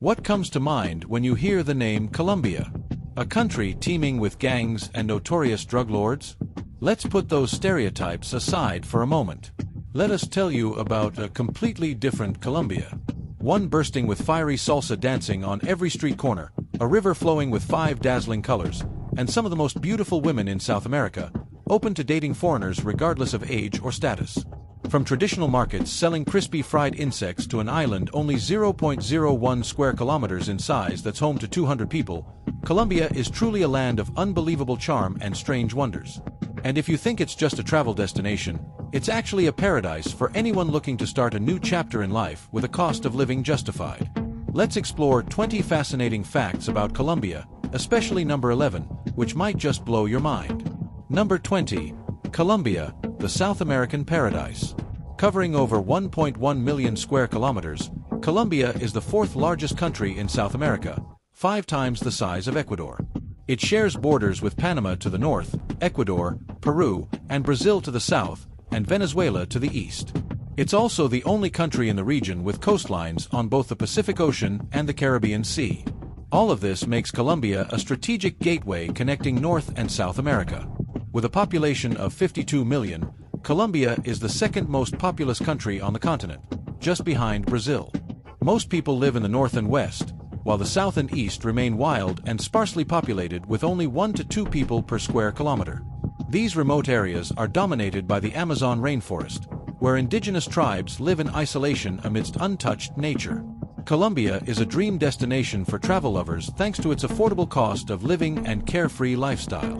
What comes to mind when you hear the name Colombia? A country teeming with gangs and notorious drug lords? Let's put those stereotypes aside for a moment. Let us tell you about a completely different Colombia. One bursting with fiery salsa dancing on every street corner, a river flowing with 5 dazzling colors, and some of the most beautiful women in South America, open to dating foreigners regardless of age or status. From traditional markets selling crispy fried insects to an island only 0.01 square kilometers in size that's home to 200 people, Colombia is truly a land of unbelievable charm and strange wonders. And if you think it's just a travel destination, it's actually a paradise for anyone looking to start a new chapter in life with a cost of living justified. Let's explore 20 fascinating facts about Colombia, especially number 11, which might just blow your mind. Number 20. Colombia, the South American paradise. Covering over 1.1 million square kilometers, Colombia is the 4th largest country in South America, 5 times the size of Ecuador. It shares borders with Panama to the north, Ecuador, Peru, and Brazil to the south, and Venezuela to the east. It's also the only country in the region with coastlines on both the Pacific Ocean and the Caribbean Sea. All of this makes Colombia a strategic gateway connecting North and South America. With a population of 52 million, Colombia is the 2nd most populous country on the continent, just behind Brazil. Most people live in the north and west, while the south and east remain wild and sparsely populated with only 1 to 2 people per square kilometer. These remote areas are dominated by the Amazon rainforest, where indigenous tribes live in isolation amidst untouched nature. Colombia is a dream destination for travel lovers thanks to its affordable cost of living and carefree lifestyle.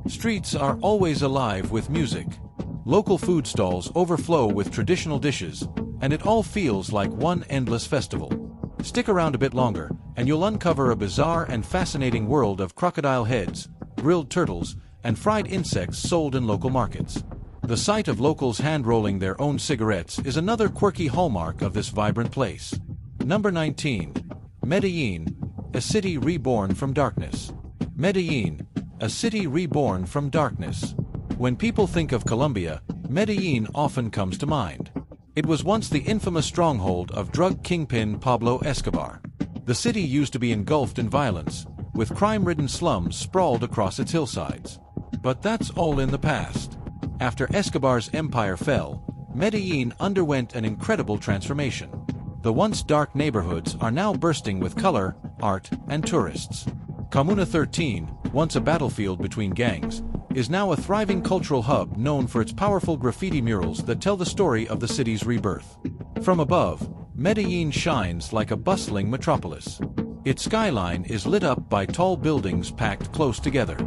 Streets are always alive with music. Local food stalls overflow with traditional dishes, and it all feels like one endless festival. Stick around a bit longer, and you'll uncover a bizarre and fascinating world of crocodile heads, grilled turtles, and fried insects sold in local markets. The sight of locals hand-rolling their own cigarettes is another quirky hallmark of this vibrant place. Number 19. Medellin, a city reborn from darkness. Medellin, a city reborn from darkness. When people think of Colombia, Medellin often comes to mind. It was once the infamous stronghold of drug kingpin Pablo Escobar. The city used to be engulfed in violence, with crime-ridden slums sprawled across its hillsides. But that's all in the past. After Escobar's empire fell, Medellin underwent an incredible transformation. The once dark neighborhoods are now bursting with color, art, and tourists. Comuna 13, once a battlefield between gangs, is now a thriving cultural hub known for its powerful graffiti murals that tell the story of the city's rebirth. From above, Medellin shines like a bustling metropolis. Its skyline is lit up by tall buildings packed close together.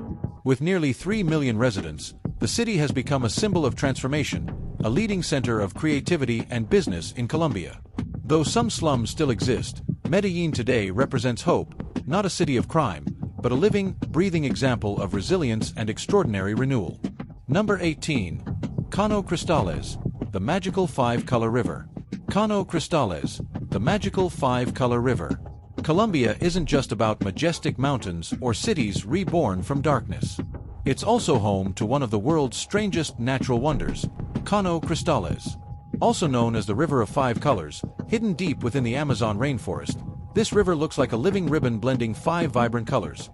With nearly 3 million residents, the city has become a symbol of transformation, a leading center of creativity and business in Colombia. Though some slums still exist, Medellin today represents hope, not a city of crime, but a living, breathing example of resilience and extraordinary renewal. Number 18. Cano Cristales, the magical 5-color river. Cano Cristales, the magical 5-color river. Colombia isn't just about majestic mountains or cities reborn from darkness. It's also home to one of the world's strangest natural wonders, Cano Cristales. Also known as the River of 5 Colors, hidden deep within the Amazon rainforest, this river looks like a living ribbon blending 5 vibrant colors: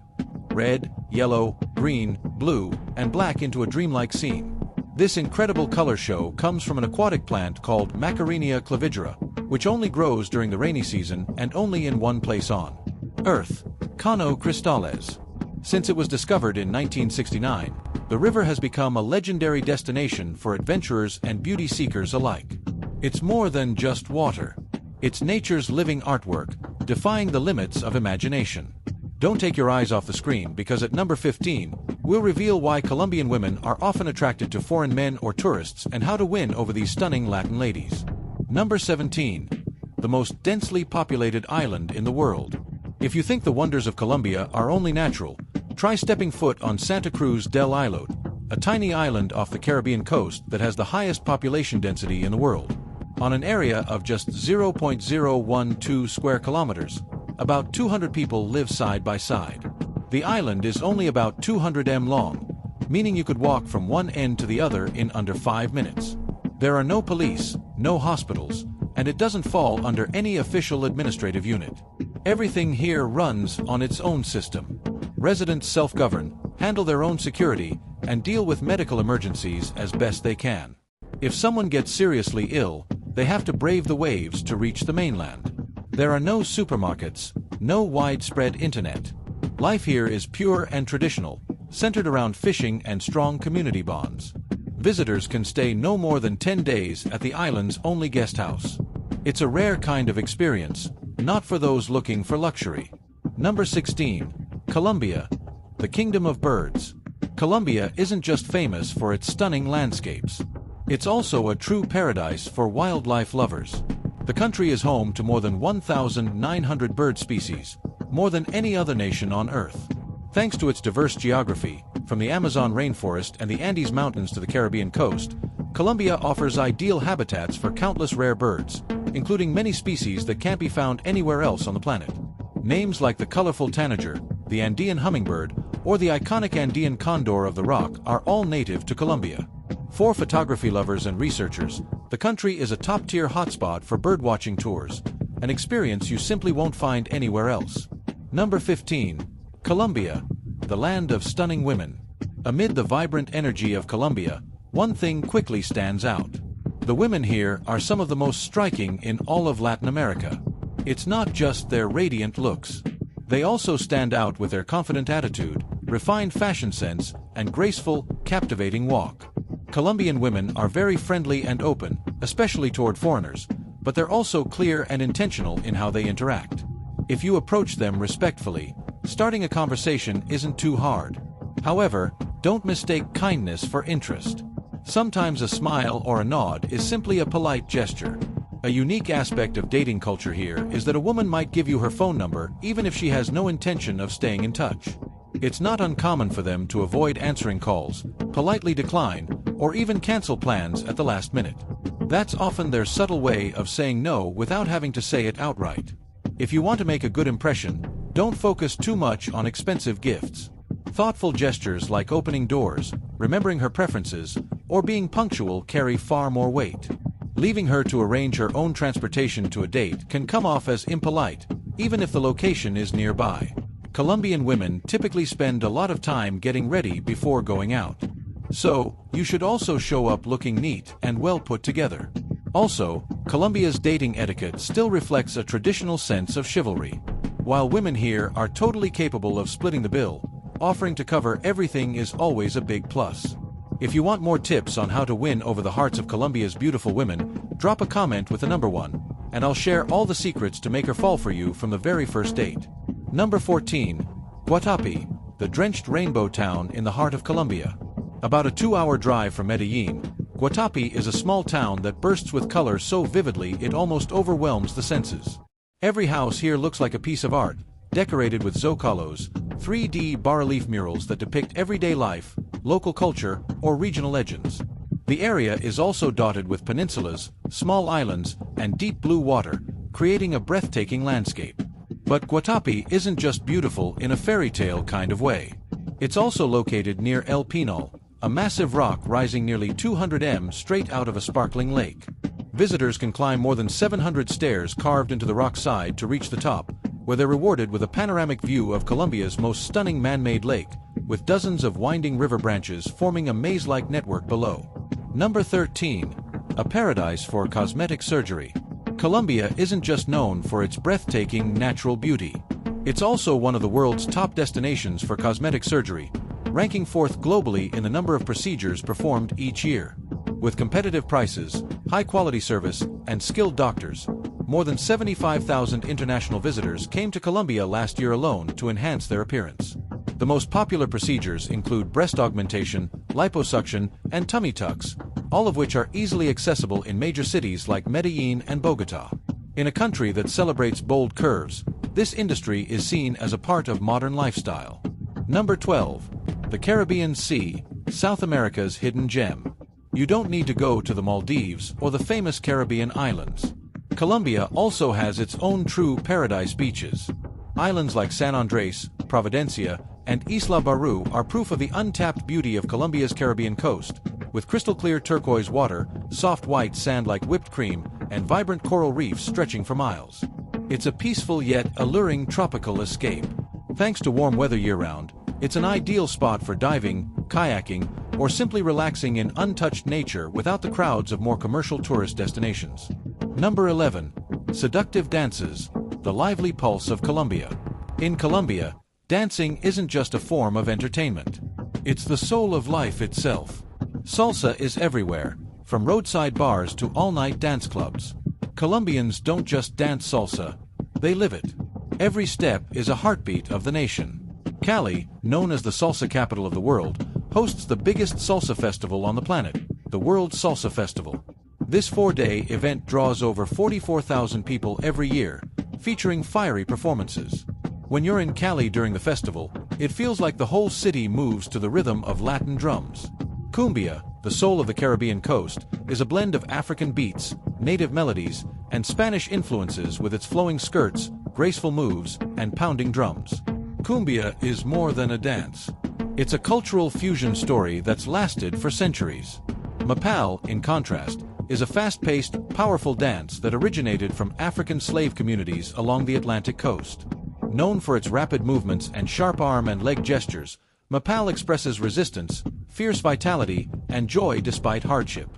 red, yellow, green, blue, and black into a dreamlike scene. This incredible color show comes from an aquatic plant called Macarinia clavigera, which only grows during the rainy season and only in one place on Earth, Cano Cristales. Since it was discovered in 1969, the river has become a legendary destination for adventurers and beauty seekers alike. It's more than just water. It's nature's living artwork, defying the limits of imagination. Don't take your eyes off the screen because at number 15, we'll reveal why Colombian women are often attracted to foreign men or tourists and how to win over these stunning Latin ladies. Number 17. The most densely populated island in the world. If you think the wonders of Colombia are only natural, try stepping foot on Santa Cruz del Islote, a tiny island off the Caribbean coast that has the highest population density in the world. On an area of just 0.012 square kilometers, about 200 people live side by side. The island is only about 200 m long, meaning you could walk from one end to the other in under 5 minutes. There are no police, no hospitals, and it doesn't fall under any official administrative unit. Everything here runs on its own system. Residents self-govern, handle their own security, and deal with medical emergencies as best they can. If someone gets seriously ill, they have to brave the waves to reach the mainland. There are no supermarkets, no widespread internet. Life here is pure and traditional, centered around fishing and strong community bonds. Visitors can stay no more than 10 days at the island's only guest house. It's a rare kind of experience, not for those looking for luxury. Number 16. Colombia, the Kingdom of Birds. Colombia isn't just famous for its stunning landscapes. It's also a true paradise for wildlife lovers. The country is home to more than 1,900 bird species, more than any other nation on Earth. Thanks to its diverse geography, from the Amazon rainforest and the Andes Mountains to the Caribbean coast, Colombia offers ideal habitats for countless rare birds, including many species that can't be found anywhere else on the planet. Names like the colorful tanager, the Andean hummingbird, or the iconic Andean condor of the rock are all native to Colombia. For photography lovers and researchers, the country is a top-tier hotspot for birdwatching tours, an experience you simply won't find anywhere else. Number 15. Colombia, the land of stunning women. Amid the vibrant energy of Colombia, one thing quickly stands out. The women here are some of the most striking in all of Latin America. It's not just their radiant looks. They also stand out with their confident attitude, refined fashion sense, and graceful, captivating walk. Colombian women are very friendly and open, especially toward foreigners, but they're also clear and intentional in how they interact. If you approach them respectfully, starting a conversation isn't too hard. However, don't mistake kindness for interest. Sometimes a smile or a nod is simply a polite gesture. A unique aspect of dating culture here is that a woman might give you her phone number even if she has no intention of staying in touch. It's not uncommon for them to avoid answering calls, politely decline, or even cancel plans at the last minute. That's often their subtle way of saying no without having to say it outright. If you want to make a good impression, don't focus too much on expensive gifts. Thoughtful gestures like opening doors, remembering her preferences, or being punctual carry far more weight. Leaving her to arrange her own transportation to a date can come off as impolite, even if the location is nearby. Colombian women typically spend a lot of time getting ready before going out. So, you should also show up looking neat and well put together. Also, Colombia's dating etiquette still reflects a traditional sense of chivalry. While women here are totally capable of splitting the bill, offering to cover everything is always a big plus. If you want more tips on how to win over the hearts of Colombia's beautiful women, drop a comment with the number 1, and I'll share all the secrets to make her fall for you from the very first date. Number 14. Guatapé, the drenched rainbow town in the heart of Colombia. About a 2-hour drive from Medellin, Guatapé is a small town that bursts with color so vividly it almost overwhelms the senses. Every house here looks like a piece of art, decorated with zócalos, 3D bas-relief murals that depict everyday life, local culture, or regional legends. The area is also dotted with peninsulas, small islands, and deep blue water, creating a breathtaking landscape. But Guatapé isn't just beautiful in a fairy tale kind of way. It's also located near El Pinal, a massive rock rising nearly 200 m straight out of a sparkling lake. Visitors can climb more than 700 stairs carved into the rock side to reach the top, where they're rewarded with a panoramic view of Colombia's most stunning man-made lake, with dozens of winding river branches forming a maze-like network below. Number 13. A paradise for cosmetic surgery. Colombia isn't just known for its breathtaking natural beauty. It's also one of the world's top destinations for cosmetic surgery, ranking fourth globally in the number of procedures performed each year. With competitive prices, high-quality service, and skilled doctors, more than 75,000 international visitors came to Colombia last year alone to enhance their appearance. The most popular procedures include breast augmentation, liposuction, and tummy tucks, all of which are easily accessible in major cities like Medellin and Bogotá. In a country that celebrates bold curves, this industry is seen as a part of modern lifestyle. Number 12. The Caribbean Sea, South America's hidden gem. You don't need to go to the Maldives or the famous Caribbean islands. Colombia also has its own true paradise beaches. Islands like San Andrés, Providencia, and Isla Barú are proof of the untapped beauty of Colombia's Caribbean coast, with crystal-clear turquoise water, soft white sand like whipped cream, and vibrant coral reefs stretching for miles. It's a peaceful yet alluring tropical escape. Thanks to warm weather year-round, it's an ideal spot for diving, kayaking, or simply relaxing in untouched nature without the crowds of more commercial tourist destinations. Number 11. Seductive dances, the lively pulse of Colombia. In Colombia, dancing isn't just a form of entertainment. It's the soul of life itself. Salsa is everywhere, from roadside bars to all-night dance clubs. Colombians don't just dance salsa, they live it. Every step is a heartbeat of the nation. Cali, known as the salsa capital of the world, hosts the biggest salsa festival on the planet, the World Salsa Festival. This 4-day event draws over 44,000 people every year, featuring fiery performances. When you're in Cali during the festival, it feels like the whole city moves to the rhythm of Latin drums. Cumbia, the soul of the Caribbean coast, is a blend of African beats, native melodies, and Spanish influences with its flowing skirts, graceful moves, and pounding drums. Cumbia is more than a dance. It's a cultural fusion story that's lasted for centuries. Mapal, in contrast, is a fast-paced, powerful dance that originated from African slave communities along the Atlantic coast. Known for its rapid movements and sharp arm and leg gestures, Mapal expresses resistance, fierce vitality, and joy despite hardship.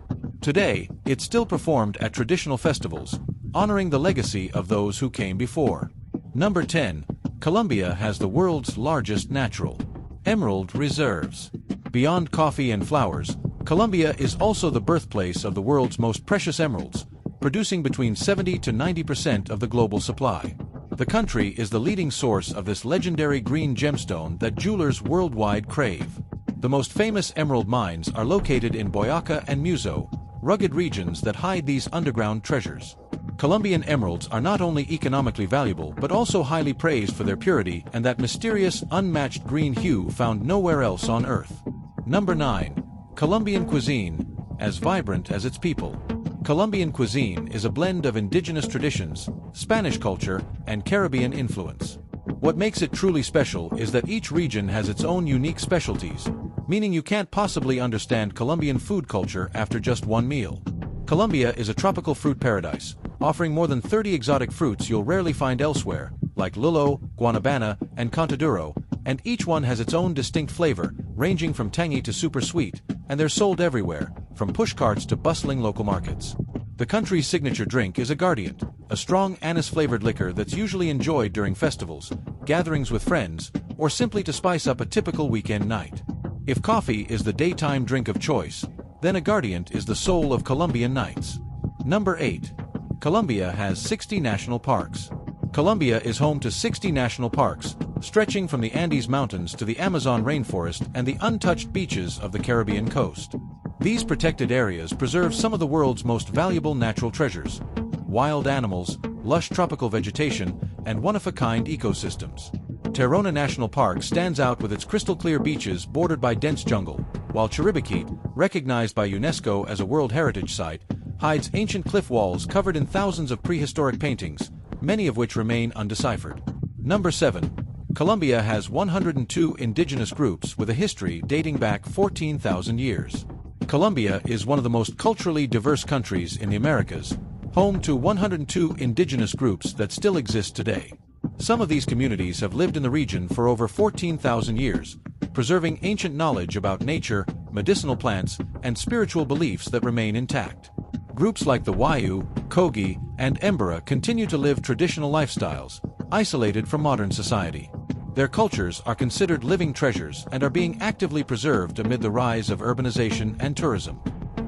Today, it's still performed at traditional festivals, honoring the legacy of those who came before. Number 10. Colombia has the world's largest natural emerald reserves. Beyond coffee and flowers, Colombia is also the birthplace of the world's most precious emeralds, producing between 70 to 90% of the global supply. The country is the leading source of this legendary green gemstone that jewelers worldwide crave. The most famous emerald mines are located in Boyacá and Muso, rugged regions that hide these underground treasures. Colombian emeralds are not only economically valuable but also highly praised for their purity and that mysterious, unmatched green hue found nowhere else on Earth. Number 9. Colombian cuisine, as vibrant as its people. Colombian cuisine is a blend of indigenous traditions, Spanish culture, and Caribbean influence. What makes it truly special is that each region has its own unique specialties, meaning you can't possibly understand Colombian food culture after just one meal. Colombia is a tropical fruit paradise, offering more than 30 exotic fruits you'll rarely find elsewhere, like lulo, guanabana, and contaduro, and each one has its own distinct flavor, ranging from tangy to super sweet, and they're sold everywhere, from pushcarts to bustling local markets. The country's signature drink is aguardiente, a strong anise-flavored liquor that's usually enjoyed during festivals, gatherings with friends, or simply to spice up a typical weekend night. If coffee is the daytime drink of choice, then aguardiente is the soul of Colombian nights. Number 8. Colombia has 60 national parks. Colombia is home to 60 national parks, stretching from the Andes Mountains to the Amazon rainforest and the untouched beaches of the Caribbean coast. These protected areas preserve some of the world's most valuable natural treasures: wild animals, lush tropical vegetation, and one-of-a-kind ecosystems. Tayrona National Park stands out with its crystal-clear beaches bordered by dense jungle, while Chiribiquete, recognized by UNESCO as a World Heritage Site, hides ancient cliff walls covered in thousands of prehistoric paintings, many of which remain undeciphered. Number 7. Colombia has 102 indigenous groups with a history dating back 14,000 years. Colombia is one of the most culturally diverse countries in the Americas, home to 102 indigenous groups that still exist today. Some of these communities have lived in the region for over 14,000 years, preserving ancient knowledge about nature, medicinal plants, and spiritual beliefs that remain intact. Groups like the Wayu, Kogi, and Embera continue to live traditional lifestyles, isolated from modern society. Their cultures are considered living treasures and are being actively preserved amid the rise of urbanization and tourism.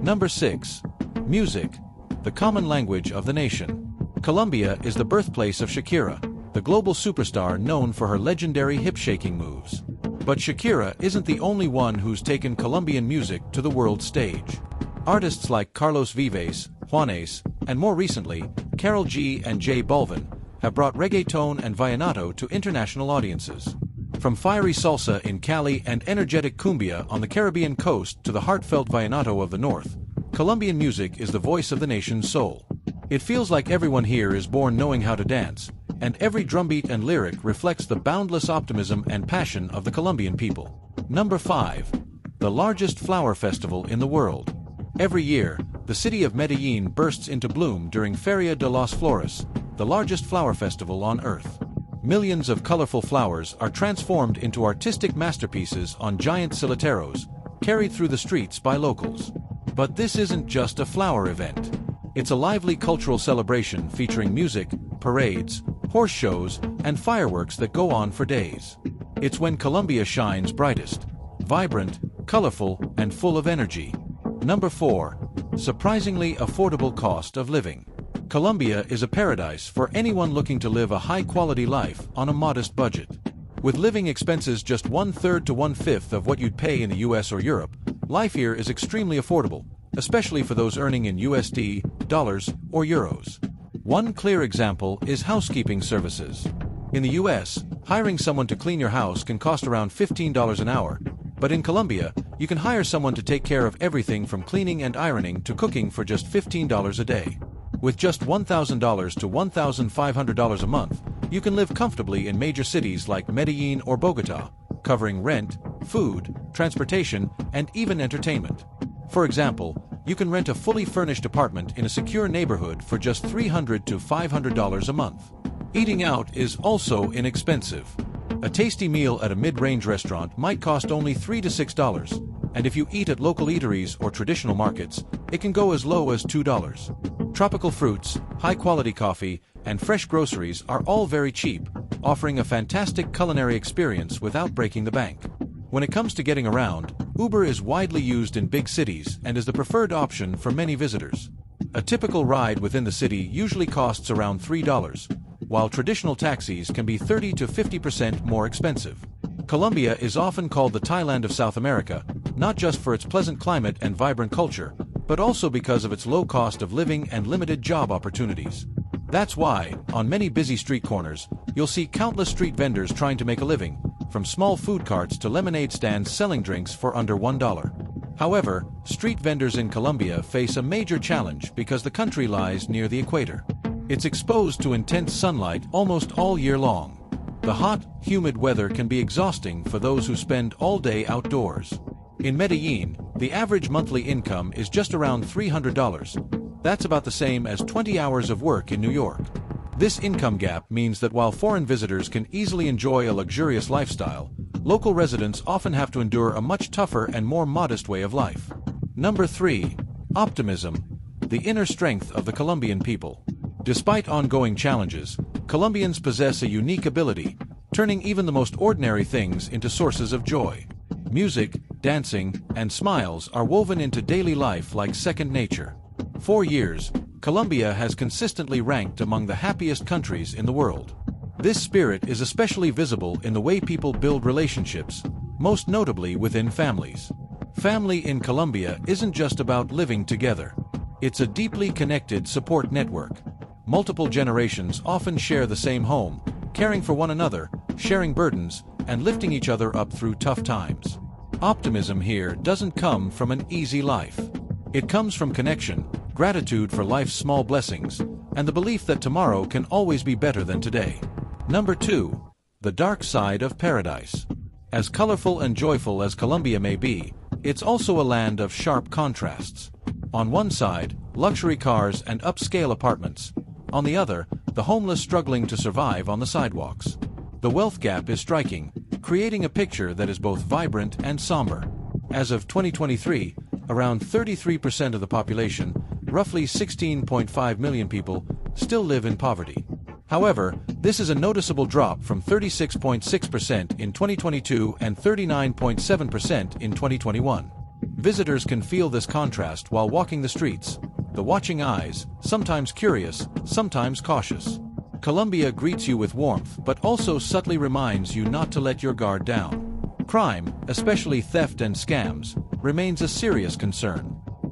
Number 6. Music, the common language of the nation. Colombia is the birthplace of Shakira, the global superstar known for her legendary hip-shaking moves. But Shakira isn't the only one who's taken Colombian music to the world stage. Artists like Carlos Vives, Juanes, and more recently, Karol G and J Balvin, have brought reggaeton and vallenato to international audiences. From fiery salsa in Cali and energetic cumbia on the Caribbean coast to the heartfelt vallenato of the north, Colombian music is the voice of the nation's soul. It feels like everyone here is born knowing how to dance, and every drumbeat and lyric reflects the boundless optimism and passion of the Colombian people. Number 5. The largest flower festival in the world. Every year, the city of Medellin bursts into bloom during Feria de las Flores, the largest flower festival on Earth. Millions of colorful flowers are transformed into artistic masterpieces on giant siliteros, carried through the streets by locals. But this isn't just a flower event. It's a lively cultural celebration featuring music, parades, horse shows, and fireworks that go on for days. It's when Colombia shines brightest, vibrant, colorful, and full of energy. Number 4. Surprisingly affordable cost of living. Colombia is a paradise for anyone looking to live a high-quality life on a modest budget. With living expenses just 1/3 to 1/5 of what you'd pay in the US or Europe, life here is extremely affordable, especially for those earning in USD, dollars, or euros. One clear example is housekeeping services. In the US, hiring someone to clean your house can cost around $15 an hour, but in Colombia, you can hire someone to take care of everything from cleaning and ironing to cooking for just $15 a day. With just $1,000 to $1,500 a month, you can live comfortably in major cities like Medellin or Bogota, covering rent, food, transportation, and even entertainment. For example, you can rent a fully furnished apartment in a secure neighborhood for just $300 to $500 a month. Eating out is also inexpensive. A tasty meal at a mid-range restaurant might cost only $3 to $6, and if you eat at local eateries or traditional markets, it can go as low as $2. Tropical fruits, high-quality coffee, and fresh groceries are all very cheap, offering a fantastic culinary experience without breaking the bank. When it comes to getting around, Uber is widely used in big cities and is the preferred option for many visitors. A typical ride within the city usually costs around $3, while traditional taxis can be 30 to 50% more expensive. Colombia is often called the Thailand of South America, not just for its pleasant climate and vibrant culture, but also because of its low cost of living and limited job opportunities. That's why, on many busy street corners, you'll see countless street vendors trying to make a living, from small food carts to lemonade stands selling drinks for under $1. However, street vendors in Colombia face a major challenge because the country lies near the equator. It's exposed to intense sunlight almost all year long. The hot, humid weather can be exhausting for those who spend all day outdoors. In Medellin, the average monthly income is just around $300. That's about the same as 20 hours of work in New York. This income gap means that while foreign visitors can easily enjoy a luxurious lifestyle, local residents often have to endure a much tougher and more modest way of life. Number 3. Optimism, the inner strength of the Colombian people. Despite ongoing challenges, Colombians possess a unique ability, turning even the most ordinary things into sources of joy. Music, dancing, and smiles are woven into daily life like second nature. For years, Colombia has consistently ranked among the happiest countries in the world. This spirit is especially visible in the way people build relationships, most notably within families. Family in Colombia isn't just about living together. It's a deeply connected support network. Multiple generations often share the same home, caring for one another, sharing burdens, and lifting each other up through tough times. Optimism here doesn't come from an easy life. It comes from connection, gratitude for life's small blessings, and the belief that tomorrow can always be better than today. Number 2. The dark side of paradise. As colorful and joyful as Colombia may be, it's also a land of sharp contrasts. On one side, luxury cars and upscale apartments. On the other, the homeless struggling to survive on the sidewalks. The wealth gap is striking, creating a picture that is both vibrant and somber. As of 2023, around 33% of the population, roughly 16.5 million people, still live in poverty. However, this is a noticeable drop from 36.6% in 2022 and 39.7% in 2021. Visitors can feel this contrast while walking the streets, the watching eyes, sometimes curious, sometimes cautious. Colombia greets you with warmth but also subtly reminds you not to let your guard down. Crime, especially theft and scams, remains a serious concern.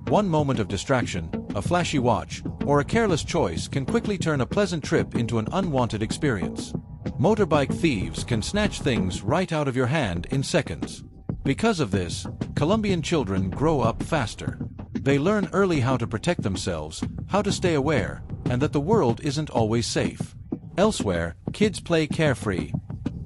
One moment of distraction, a flashy watch, or a careless choice can quickly turn a pleasant trip into an unwanted experience. Motorbike thieves can snatch things right out of your hand in seconds. Because of this, Colombian children grow up faster. They learn early how to protect themselves, how to stay aware, and that the world isn't always safe. Elsewhere, kids play carefree.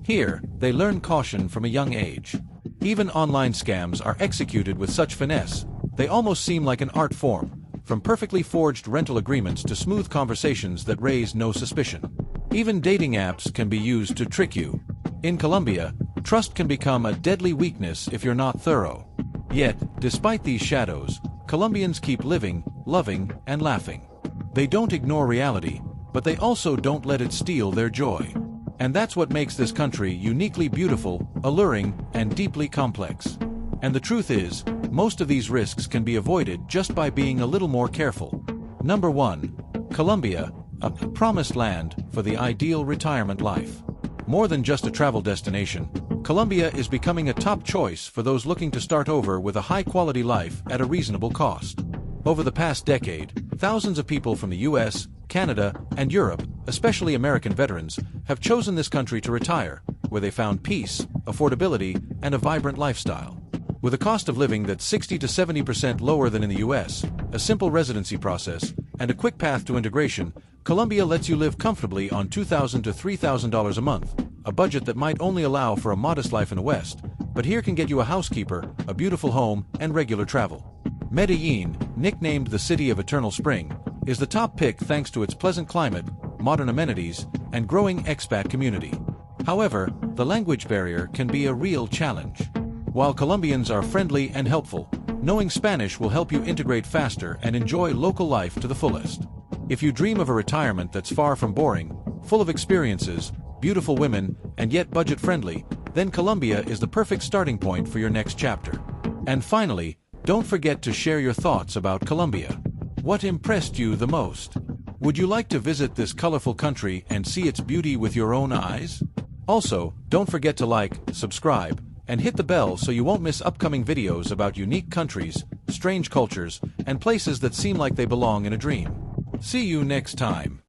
Here, they learn caution from a young age. Even online scams are executed with such finesse, they almost seem like an art form, from perfectly forged rental agreements to smooth conversations that raise no suspicion. Even dating apps can be used to trick you. In Colombia, trust can become a deadly weakness if you're not thorough. Yet, despite these shadows, Colombians keep living, loving, and laughing. They don't ignore reality, but they also don't let it steal their joy. And that's what makes this country uniquely beautiful, alluring, and deeply complex. And the truth is, most of these risks can be avoided just by being a little more careful. Number 1. Colombia, a promised land for the ideal retirement life. More than just a travel destination, Colombia is becoming a top choice for those looking to start over with a high-quality life at a reasonable cost. Over the past decade, thousands of people from the US, Canada, and Europe, especially American veterans, have chosen this country to retire, where they found peace, affordability, and a vibrant lifestyle. With a cost of living that's 60 to 70% lower than in the US, a simple residency process, and a quick path to integration, Colombia lets you live comfortably on $2,000 to $3,000 a month, a budget that might only allow for a modest life in the West, but here can get you a housekeeper, a beautiful home, and regular travel. Medellin, nicknamed the City of Eternal Spring, is the top pick thanks to its pleasant climate, modern amenities, and growing expat community. However, the language barrier can be a real challenge. While Colombians are friendly and helpful, knowing Spanish will help you integrate faster and enjoy local life to the fullest. If you dream of a retirement that's far from boring, full of experiences, beautiful women, and yet budget-friendly, then Colombia is the perfect starting point for your next chapter. And finally, don't forget to share your thoughts about Colombia. What impressed you the most? Would you like to visit this colorful country and see its beauty with your own eyes? Also, don't forget to like, subscribe, and hit the bell so you won't miss upcoming videos about unique countries, strange cultures, and places that seem like they belong in a dream. See you next time.